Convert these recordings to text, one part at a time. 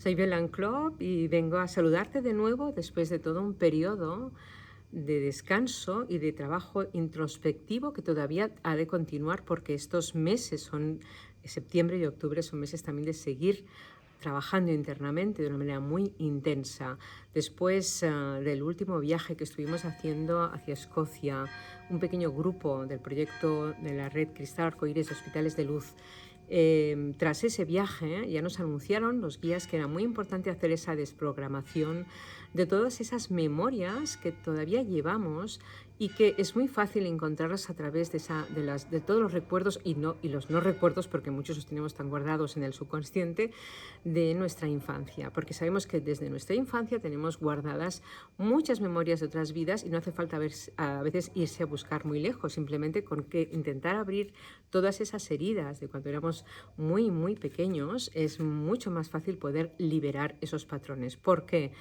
Soy Belén Klopp y vengo a saludarte de nuevo después de todo un periodo de descanso y de trabajo introspectivo que todavía ha de continuar porque estos meses son, septiembre y octubre son meses también de seguir trabajando internamente de una manera muy intensa. Después del último viaje que estuvimos haciendo hacia Escocia, un pequeño grupo del proyecto de la red Cristal Arcoíris de Hospitales de Luz, tras ese viaje ya nos anunciaron los guías que era muy importante hacer esa desprogramación de todas esas memorias que todavía llevamos y que es muy fácil encontrarlas a través de todos los recuerdos y los no recuerdos, porque muchos los tenemos tan guardados en el subconsciente, de nuestra infancia, porque sabemos que desde nuestra infancia tenemos guardadas muchas memorias de otras vidas y no hace falta a veces irse a buscar muy lejos, simplemente con que intentar abrir todas esas heridas de cuando éramos muy, muy pequeños, es mucho más fácil poder liberar esos patrones. ¿Por qué?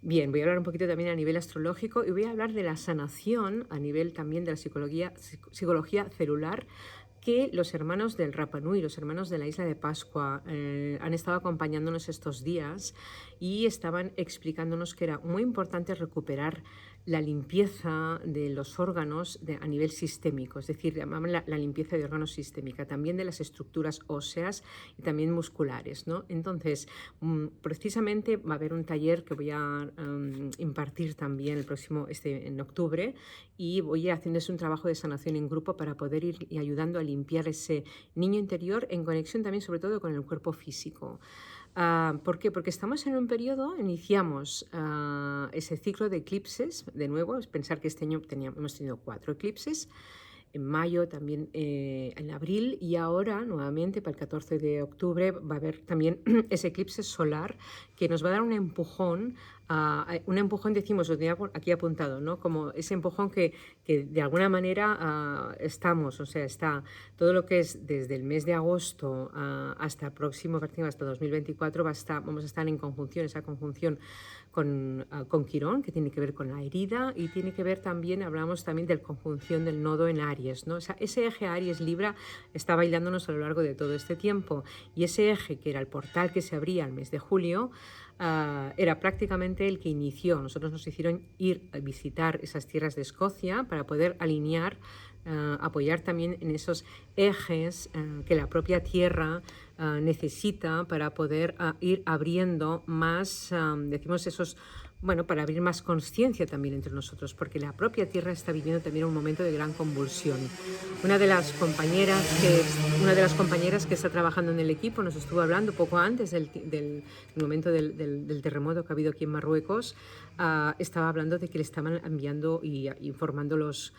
Bien, voy a hablar un poquito también a nivel astrológico y voy a hablar de la sanación a nivel también de la psicología celular, que los hermanos del Rapa Nui, los hermanos de la isla de Pascua, han estado acompañándonos estos días y estaban explicándonos que era muy importante recuperar la limpieza de los órganos a nivel sistémico, es decir, llamaban la limpieza de órganos sistémica, también de las estructuras óseas y también musculares, ¿no? Entonces, precisamente va a haber un taller que voy a impartir también el próximo, en octubre, y voy a ir haciéndose un trabajo de sanación en grupo para poder ir ayudando a limpiar ese niño interior en conexión también sobre todo con el cuerpo físico. ¿Por qué? Porque estamos en un periodo, iniciamos ese ciclo de eclipses, de nuevo, es pensar que este año hemos tenido 4 eclipses, en mayo, también en abril, y ahora nuevamente para el 14 de octubre va a haber también ese eclipse solar que nos va a dar un empujón, decimos, lo tenía aquí apuntado, ¿no? Como ese empujón que de alguna manera estamos, o sea, está todo lo que es desde el mes de agosto hasta el próximo, hasta 2024, vamos a estar en conjunción, esa conjunción con Quirón, que tiene que ver con la herida, y tiene que ver también, hablamos también de la conjunción del nodo en Aries, ¿no? O sea, ese eje Aries-Libra está bailándonos a lo largo de todo este tiempo, y ese eje, que era el portal que se abría el mes de julio, era prácticamente el que inició. Nosotros nos hicieron ir a visitar esas tierras de Escocia para poder alinear, apoyar también en esos ejes que la propia tierra necesita para poder ir abriendo más, decimos esos, bueno, para abrir más conciencia también entre nosotros, porque la propia tierra está viviendo también un momento de gran convulsión. Una de las compañeras que está trabajando en el equipo nos estuvo hablando poco antes del momento del terremoto que ha habido aquí en Marruecos. Estaba hablando de que le estaban enviando y informando los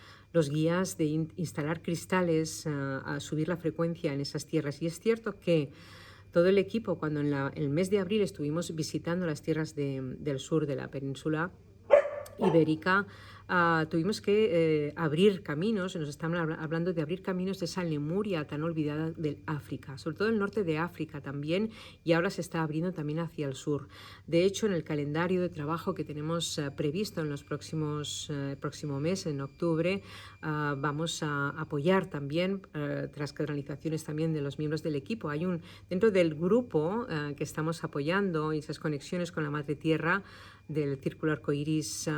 guías de instalar cristales, a subir la frecuencia en esas tierras. Y es cierto que todo el equipo, cuando en el mes de abril estuvimos visitando las tierras del sur de la península ibérica, tuvimos que abrir caminos, nos estaban hablando de abrir caminos de esa Lemuria tan olvidada del África, sobre todo el norte de África también, y ahora se está abriendo también hacia el sur. De hecho, en el calendario de trabajo que tenemos previsto en los próximo mes, en octubre, vamos a apoyar también tras canalizaciones también de los miembros del equipo. Hay dentro del grupo que estamos apoyando y esas conexiones con la Madre Tierra del Círculo Arcoíris,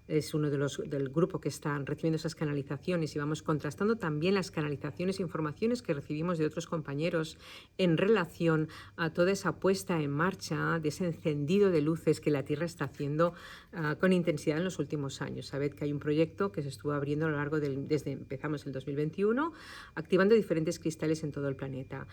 es uno del grupo que están recibiendo esas canalizaciones, y vamos contrastando también las canalizaciones e informaciones que recibimos de otros compañeros en relación a toda esa puesta en marcha de ese encendido de luces que la Tierra está haciendo con intensidad en los últimos años. Sabed que hay un proyecto que se estuvo abriendo a lo largo desde empezamos el 2021, activando diferentes cristales en todo el planeta.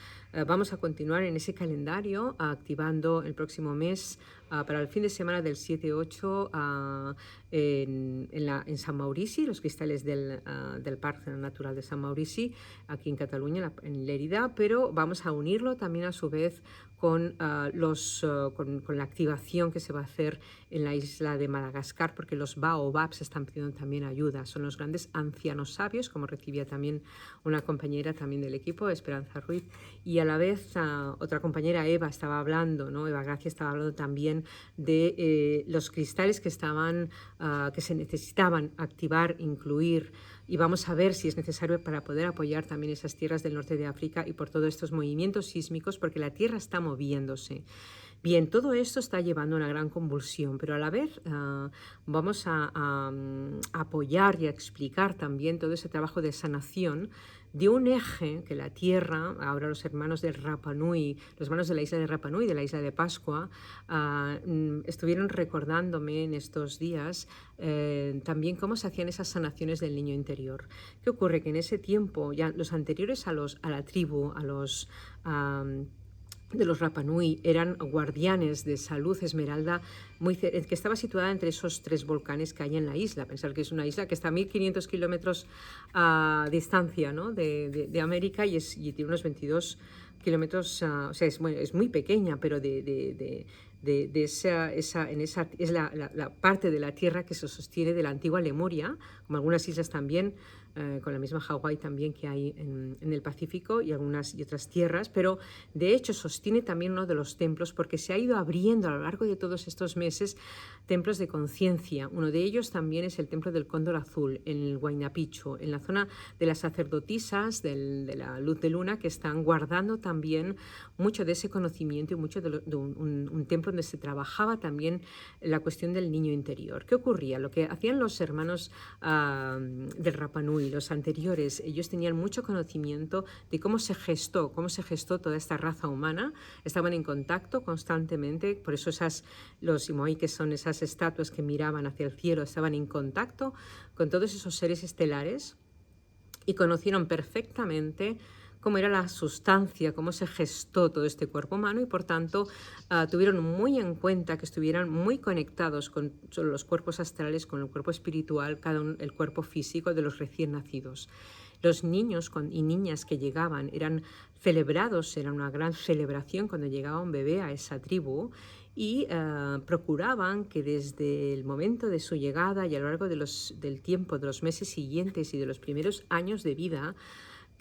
Vamos a continuar en ese calendario, activando el próximo mes, para el fin de semana del 7-8, en San Maurici, los cristales del Parque Natural de San Maurici, aquí en Cataluña, en Lérida, pero vamos a unirlo también a su vez con la activación que se va a hacer en la isla de Madagascar, porque los baobabs están pidiendo también ayuda. Son los grandes ancianos sabios, como recibía también una compañera también del equipo, Esperanza Ruiz, y a la vez otra compañera, Eva, estaba hablando, ¿no? Eva Gracia estaba hablando también de los cristales que se necesitaban activar, incluir, y vamos a ver si es necesario para poder apoyar también esas tierras del norte de África y por todos estos movimientos sísmicos, porque la Tierra está moviéndose. Bien, todo esto está llevando a una gran convulsión, pero a la vez vamos a apoyar y a explicar también todo ese trabajo de sanación de un eje que la Tierra, ahora los hermanos del Rapa Nui, los hermanos de la isla de Rapa Nui, de la isla de Pascua, estuvieron recordándome en estos días también cómo se hacían esas sanaciones del niño interior. ¿Qué ocurre? Que en ese tiempo, ya los anteriores a la tribu, a los de los Rapa Nui, eran guardianes de esa luz esmeralda que estaba situada entre esos 3 volcanes que hay en la isla. Pensar que es una isla que está a 1500 kilómetros a distancia, ¿no?, de América y tiene unos 22 kilómetros, o sea, es muy pequeña, pero es la parte de la tierra que se sostiene de la antigua Lemuria, como algunas islas también, con la misma Hawái también que hay en el Pacífico y algunas y otras tierras, pero de hecho sostiene también uno de los templos porque se ha ido abriendo a lo largo de todos estos meses templos de conciencia. Uno de ellos también es el templo del Cóndor Azul en el Huayna Picchu, en la zona de las sacerdotisas de la luz de luna, que están guardando también mucho de ese conocimiento y mucho de un templo donde se trabajaba también la cuestión del niño interior. ¿Qué ocurría? Lo que hacían los hermanos del Rapa Nui, los anteriores, ellos tenían mucho conocimiento de cómo se gestó toda esta raza humana, estaban en contacto constantemente, por eso los Imoi, que son esas estatuas que miraban hacia el cielo, estaban en contacto con todos esos seres estelares y conocieron perfectamente cómo era la sustancia, cómo se gestó todo este cuerpo humano y por tanto tuvieron muy en cuenta que estuvieran muy conectados con los cuerpos astrales, con el cuerpo espiritual, el cuerpo físico de los recién nacidos. Los niños y niñas que llegaban eran celebrados, era una gran celebración cuando llegaba un bebé a esa tribu y procuraban que desde el momento de su llegada y a lo largo del tiempo, de los meses siguientes y de los primeros años de vida,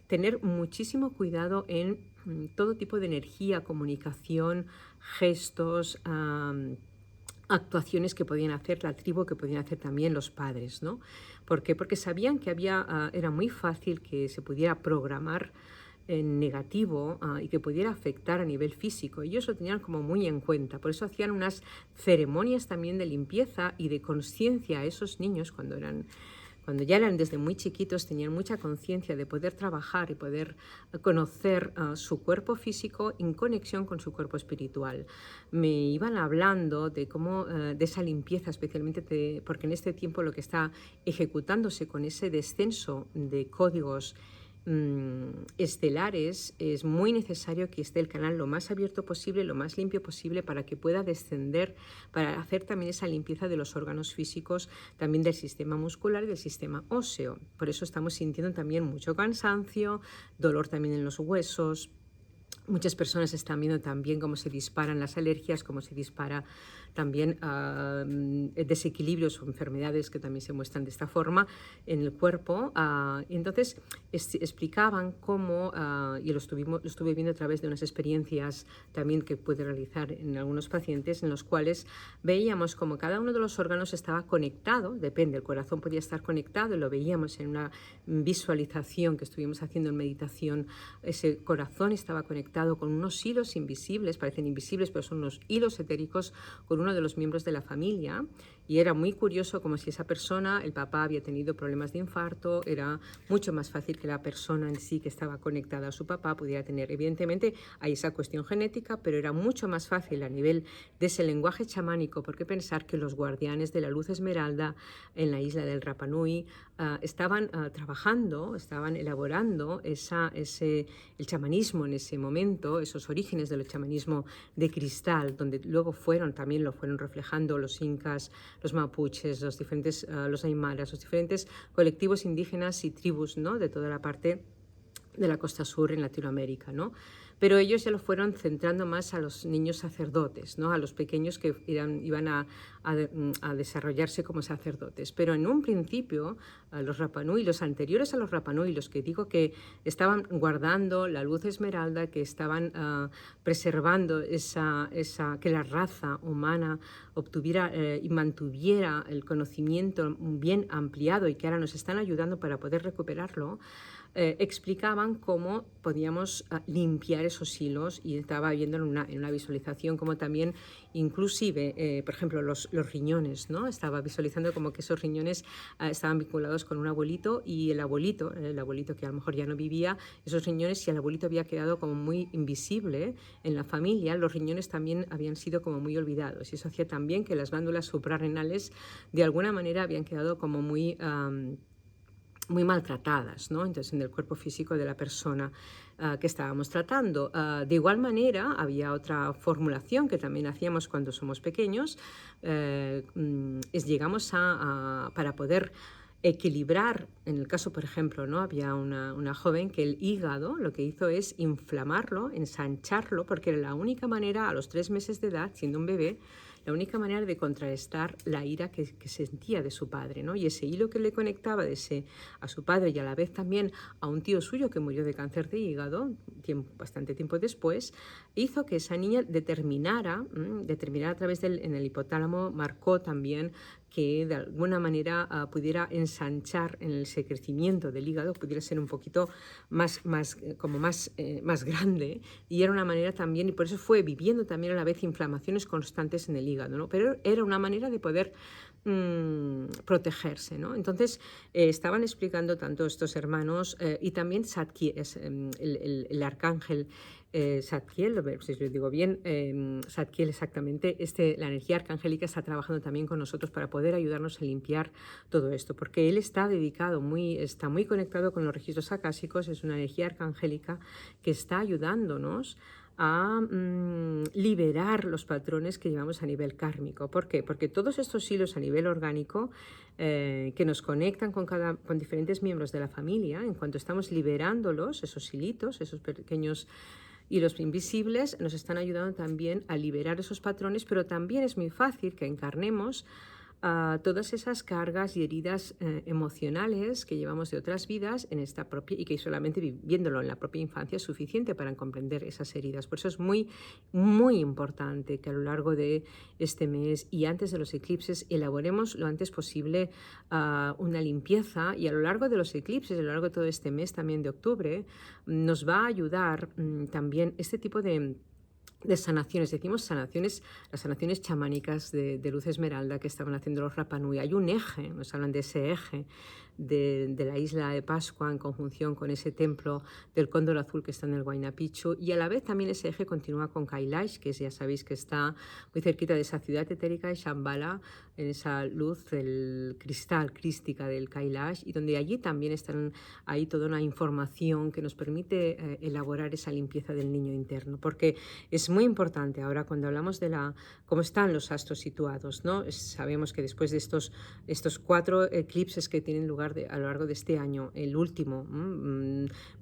tener muchísimo cuidado en todo tipo de energía, comunicación, gestos, actuaciones que podían hacer la tribu, que podían hacer también los padres, ¿no? ¿Por qué? Porque sabían que era muy fácil que se pudiera programar en negativo y que pudiera afectar a nivel físico. Ellos lo tenían como muy en cuenta. Por eso hacían unas ceremonias también de limpieza y de conciencia a esos niños cuando ya eran desde muy chiquitos, tenían mucha conciencia de poder trabajar y poder conocer su cuerpo físico en conexión con su cuerpo espiritual. Me iban hablando de cómo, de esa limpieza, especialmente porque en este tiempo lo que está ejecutándose con ese descenso de códigos estelares, es muy necesario que esté el canal lo más abierto posible, lo más limpio posible para que pueda descender, para hacer también esa limpieza de los órganos físicos, también del sistema muscular y del sistema óseo. Por eso estamos sintiendo también mucho cansancio, dolor también en los huesos. Muchas personas están viendo también cómo se disparan las alergias, cómo se dispara también desequilibrios o enfermedades que también se muestran de esta forma en el cuerpo. Y entonces explicaban cómo, y lo estuve viendo a través de unas experiencias también que pude realizar en algunos pacientes, en los cuales veíamos como cada uno de los órganos estaba conectado, depende, el corazón podía estar conectado, y lo veíamos en una visualización que estuvimos haciendo en meditación, ese corazón estaba conectado con unos hilos invisibles, parecen invisibles, pero son unos hilos etéricos con uno de los miembros de la familia, y era muy curioso como si esa persona, el papá, había tenido problemas de infarto, era mucho más fácil que la persona en sí que estaba conectada a su papá pudiera tener. Evidentemente hay esa cuestión genética, pero era mucho más fácil a nivel de ese lenguaje chamánico, porque pensar que los guardianes de la luz esmeralda en la isla del Rapa Nui estaban trabajando, estaban elaborando el chamanismo en ese momento, esos orígenes del chamanismo de cristal, donde luego también lo fueron reflejando los incas, los mapuches, los aymaras, los diferentes colectivos indígenas y tribus, ¿no?, de toda la parte de la costa sur en Latinoamérica, ¿no? Pero ellos ya lo fueron centrando más a los niños sacerdotes, ¿no?, a los pequeños que iban a desarrollarse como sacerdotes. Pero en un principio, los Rapa Nui, los anteriores a los Rapa Nui, los que digo que estaban guardando la luz esmeralda, que estaban preservando que la raza humana obtuviera y mantuviera el conocimiento bien ampliado y que ahora nos están ayudando para poder recuperarlo, explicaban cómo podíamos limpiar esos hilos, y estaba viendo en una visualización como también inclusive, por ejemplo, los riñones, ¿no? Estaba visualizando como que esos riñones estaban vinculados con un abuelito, y el abuelito que a lo mejor ya no vivía, esos riñones, si el abuelito había quedado como muy invisible en la familia, los riñones también habían sido como muy olvidados, y eso hacía también que las glándulas suprarrenales de alguna manera habían quedado como muy maltratadas, ¿no? Entonces, en el cuerpo físico de la persona que estábamos tratando. De igual manera, había otra formulación que también hacíamos cuando somos pequeños, llegamos para poder equilibrar, en el caso, por ejemplo, ¿no? Había una joven que el hígado lo que hizo es inflamarlo, ensancharlo, porque era la única manera, a los 3 meses de edad, siendo un bebé, la única manera de contrarrestar la ira que sentía de su padre, ¿no? Y ese hilo que le conectaba a su padre, y a la vez también a un tío suyo que murió de cáncer de hígado bastante tiempo después, hizo que esa niña determinara a través en el hipotálamo, marcó también que de alguna manera pudiera ensanchar en ese crecimiento del hígado, pudiera ser un poquito más grande, y era una manera también, y por eso fue viviendo también a la vez inflamaciones constantes en el hígado, ¿no? Pero era una manera de poder protegerse, ¿no? Entonces estaban explicando tanto estos hermanos y también Zadkiel, el arcángel Zadkiel, si lo digo bien, Zadkiel exactamente, la energía arcangélica está trabajando también con nosotros para poder ayudarnos a limpiar todo esto, porque él está muy conectado con los registros acásicos, es una energía arcangélica que está ayudándonos a liberar los patrones que llevamos a nivel kármico. ¿Por qué? Porque todos estos hilos a nivel orgánico que nos conectan con diferentes miembros de la familia, en cuanto estamos liberándolos, esos hilitos, esos pequeños hilos invisibles, nos están ayudando también a liberar esos patrones, pero también es muy fácil que encarnemos todas esas cargas y heridas emocionales que llevamos de otras vidas en esta propia, y que solamente viviéndolo en la propia infancia es suficiente para comprender esas heridas. Por eso es muy, muy importante que a lo largo de este mes y antes de los eclipses elaboremos lo antes posible una limpieza, y a lo largo de los eclipses, a lo largo de todo este mes también de octubre, nos va a ayudar también este tipo de sanaciones. Decimos sanaciones, las sanaciones chamánicas de Luz Esmeralda que estaban haciendo los Rapa Nui. Hay un eje, nos hablan de ese eje de la isla de Pascua en conjunción con ese templo del cóndor azul que está en el Huayna Picchu, y a la vez también ese eje continúa con Kailash, que ya sabéis que está muy cerquita de esa ciudad etérica de Shambhala, en esa luz del cristal crística del Kailash, y donde allí también están ahí toda una información que nos permite elaborar esa limpieza del niño interno, porque es muy importante ahora cuando hablamos de cómo están los astros situados, ¿no? Sabemos que después de estos 4 eclipses que tienen lugar a lo largo de este año, el último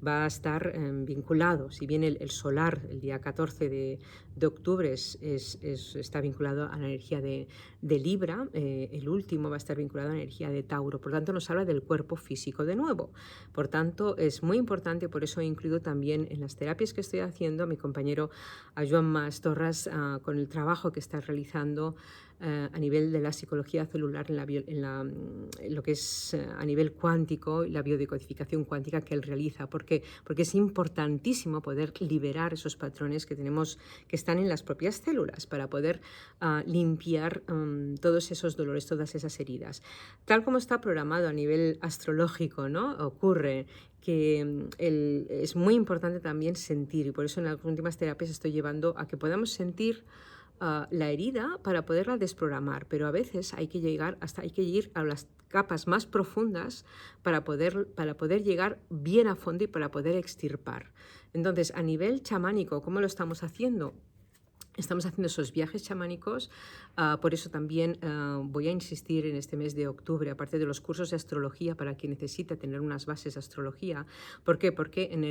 va a estar vinculado, si bien el solar, el día 14 de octubre está vinculado a la energía de Libra, el último va a estar vinculado a la energía de Tauro, por tanto nos habla del cuerpo físico de nuevo. Por tanto es muy importante, por eso he incluido también en las terapias que estoy haciendo a mi compañero a Joan Mas Torres con el trabajo que está realizando a nivel de la psicología celular en lo que es a nivel cuántico y la biodecodificación cuántica que él realiza. ¿Por qué? Porque es importantísimo poder liberar esos patrones que tenemos, que están en las propias células, para poder limpiar todos esos dolores, todas esas heridas. Tal como está programado a nivel astrológico, ¿no? Ocurre que es muy importante también sentir, y por eso en las últimas terapias estoy llevando a que podamos sentir la herida para poderla desprogramar, pero a veces hay que ir a las capas más profundas para poder llegar bien a fondo y para poder extirpar. Entonces, a nivel chamánico, ¿cómo lo estamos haciendo? Estamos haciendo esos viajes chamánicos, por eso también voy a insistir en este mes de octubre, aparte de los cursos de astrología para quien necesita tener unas bases de astrología. ¿Por qué? Porque en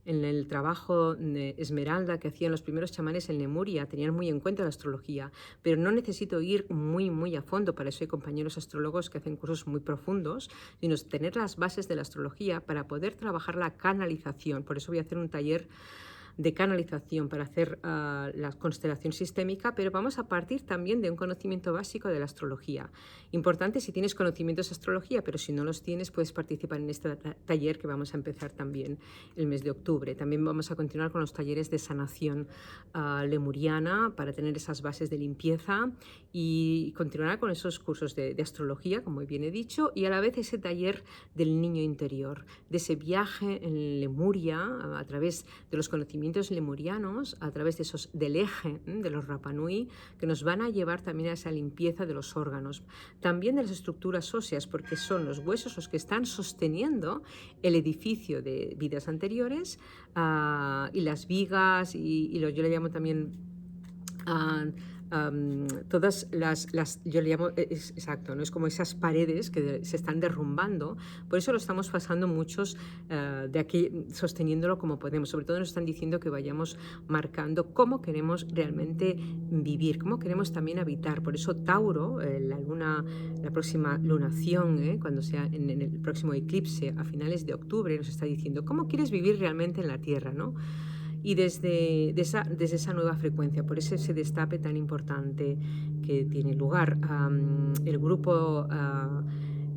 el trabajo de Esmeralda que hacían los primeros chamanes en Lemuria tenían muy en cuenta la astrología, pero no necesito ir muy, muy a fondo, para eso hay compañeros astrólogos que hacen cursos muy profundos, sino tener las bases de la astrología para poder trabajar la canalización. Por eso voy a hacer un taller de canalización para hacer la constelación sistémica, pero vamos a partir también de un conocimiento básico de la astrología. Importante si tienes conocimientos de astrología, pero si no los tienes, puedes participar en este taller que vamos a empezar también el mes de octubre. También vamos a continuar con los talleres de sanación lemuriana para tener esas bases de limpieza, y continuará con esos cursos de astrología, como bien he dicho, y a la vez ese taller del niño interior, de ese viaje en Lemuria a través de los conocimientos lemurianos, a través del eje de los Rapa Nui, que nos van a llevar también a esa limpieza de los órganos, también de las estructuras óseas, porque son los huesos los que están sosteniendo el edificio de vidas anteriores, y las vigas yo le llamo también todas yo le llamo, exacto, ¿no? Es como esas paredes que se están derrumbando. Por eso lo estamos pasando muchos de aquí, sosteniéndolo como podemos. Sobre todo nos están diciendo que vayamos marcando cómo queremos realmente vivir, cómo queremos también habitar. Por eso Tauro, la próxima lunación, cuando sea en el próximo eclipse a finales de octubre, nos está diciendo cómo quieres vivir realmente en la Tierra, ¿no? Y desde esa nueva frecuencia, por ese destape tan importante que tiene lugar. El grupo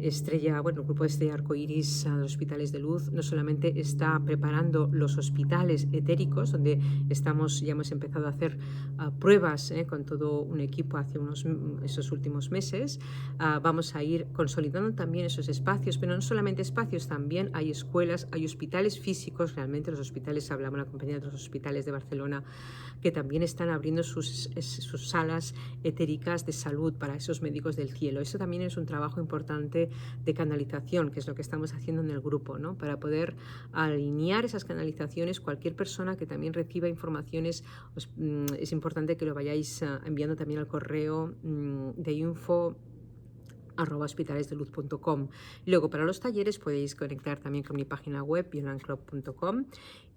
Estrella, bueno, el grupo de Arcoiris, los hospitales de luz, no solamente está preparando los hospitales etéricos, donde ya hemos empezado a hacer pruebas con todo un equipo hace esos últimos meses. Vamos a ir consolidando también esos espacios, pero no solamente espacios, también hay escuelas, hay hospitales físicos. Realmente los hospitales, hablamos, la compañía de los hospitales de Barcelona, que también están abriendo sus salas etéricas de salud para esos médicos del cielo. Eso también es un trabajo importante de canalización, que es lo que estamos haciendo en el grupo, ¿no? Para poder alinear esas canalizaciones. Cualquier persona que también reciba informaciones, es importante que lo vayáis enviando también al correo de info@hospitalesdeluz.com. Luego, para los talleres podéis conectar también con mi página web, bionanclub.com,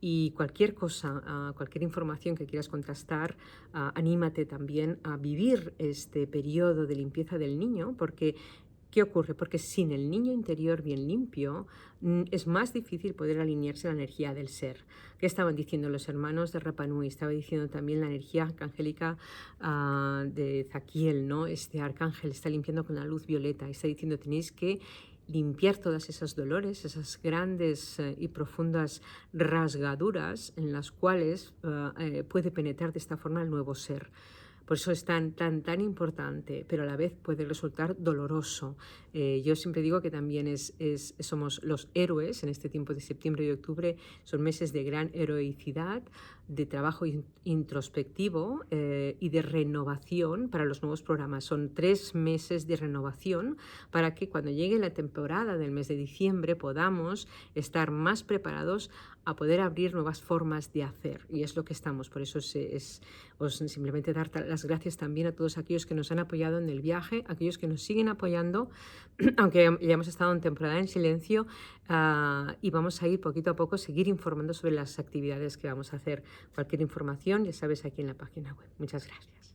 y cualquier cosa, cualquier información que quieras contrastar, anímate también a vivir este periodo de limpieza del niño, porque ¿qué ocurre? Porque sin el niño interior bien limpio, es más difícil poder alinearse a la energía del ser. ¿Qué estaban diciendo los hermanos de Rapa Nui? Estaba diciendo también la energía arcangélica de Zaquiel, ¿no? Este arcángel está limpiando con la luz violeta. Está diciendo, tenéis que limpiar todas esas dolores, esas grandes y profundas rasgaduras en las cuales puede penetrar de esta forma el nuevo ser. Por eso es tan importante, pero a la vez puede resultar doloroso. Yo siempre digo que también somos los héroes en este tiempo de septiembre y octubre. Son meses de gran heroicidad, de trabajo introspectivo y de renovación para los nuevos programas. Son 3 meses de renovación para que cuando llegue la temporada del mes de diciembre podamos estar más preparados a poder abrir nuevas formas de hacer, y es lo que estamos. Por eso os simplemente dar las gracias también a todos aquellos que nos han apoyado en el viaje, aquellos que nos siguen apoyando, aunque ya hemos estado en temporada en silencio, y vamos a ir poquito a poco, seguir informando sobre las actividades que vamos a hacer. Cualquier información, ya sabes, aquí en la página web. Muchas gracias.